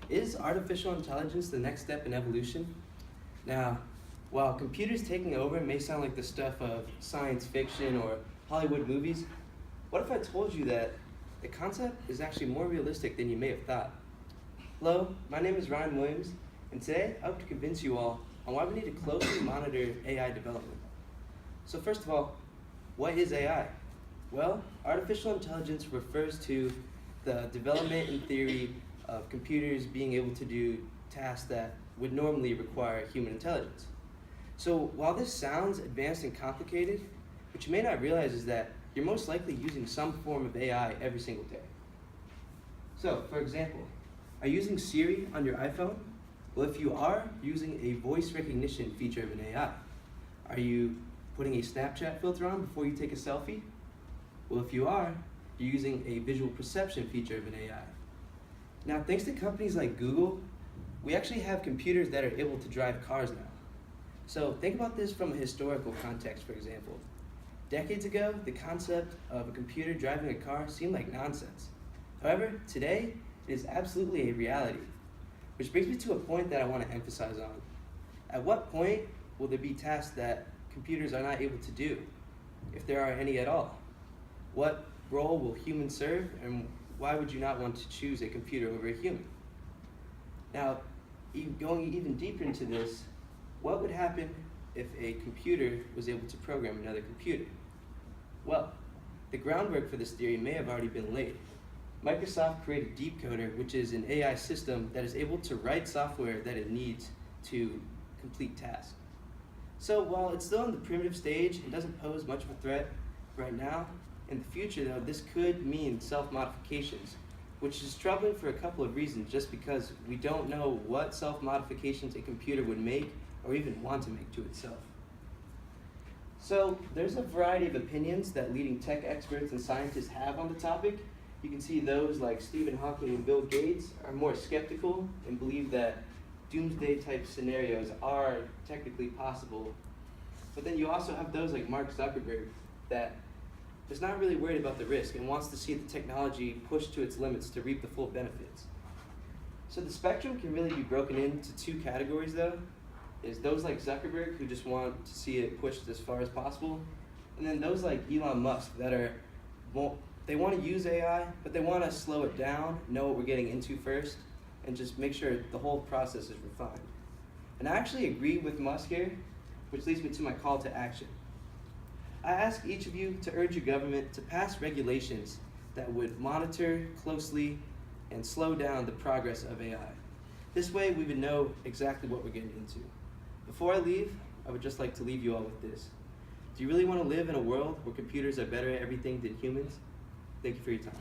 Is artificial intelligence the next step in evolution? Now, while computers taking over may sound like the stuff of science fiction or Hollywood movies, what if I told you that the concept is actually more realistic than you may have thought? Hello, my name is Ryan Williams, and today I hope to convince you all on why we need to closely monitor AI development. So first of all, what is AI? Well, artificial intelligence refers to the development in theory of computers being able to do tasks that would normally require human intelligence. So while this sounds advanced and complicated, what you may not realize is that you're most likely using some form of AI every single day. So, for example, are you using Siri on your iPhone? Well, if you are, you're using a voice recognition feature of an AI. Are you putting a Snapchat filter on before you take a selfie? Well, if you are, you're using a visual perception feature of an AI. Now, thanks to companies like Google, we actually have computers that are able to drive cars now. So think about this from a historical context, for example. Decades ago, the concept of a computer driving a car seemed like nonsense. However, today, it is absolutely a reality. Which brings me to a point that I want to emphasize on. At what point will there be tasks that computers are not able to do, if there are any at all? What role will humans serve, and why would you not want to choose a computer over a human? Now, going even deeper into this, what would happen if a computer was able to program another computer? Well, the groundwork for this theory may have already been laid. Microsoft created DeepCoder, which is an AI system that is able to write software that it needs to complete tasks. So while it's still in the primitive stage, it doesn't pose much of a threat right now. In the future, though, this could mean self-modifications, which is troubling for a couple of reasons, just because we don't know what self-modifications a computer would make or even want to make to itself. So there's a variety of opinions that leading tech experts and scientists have on the topic. You can see those like Stephen Hawking and Bill Gates are more skeptical and believe that doomsday type scenarios are technically possible. But then you also have those like Mark Zuckerberg that is not really worried about the risk and wants to see the technology pushed to its limits to reap the full benefits. So the spectrum can really be broken into two categories though. Is those like Zuckerberg who just want to see it pushed as far as possible, and then those like Elon Musk that are, well, they want to use AI, but they want to slow it down, know what we're getting into first, and just make sure the whole process is refined. And I actually agree with Musk here, which leads me to my call to action. I ask each of you to urge your government to pass regulations that would monitor closely and slow down the progress of AI. This way we would know exactly what we're getting into. Before I leave, I would just like to leave you all with this. Do you really want to live in a world where computers are better at everything than humans? Thank you for your time.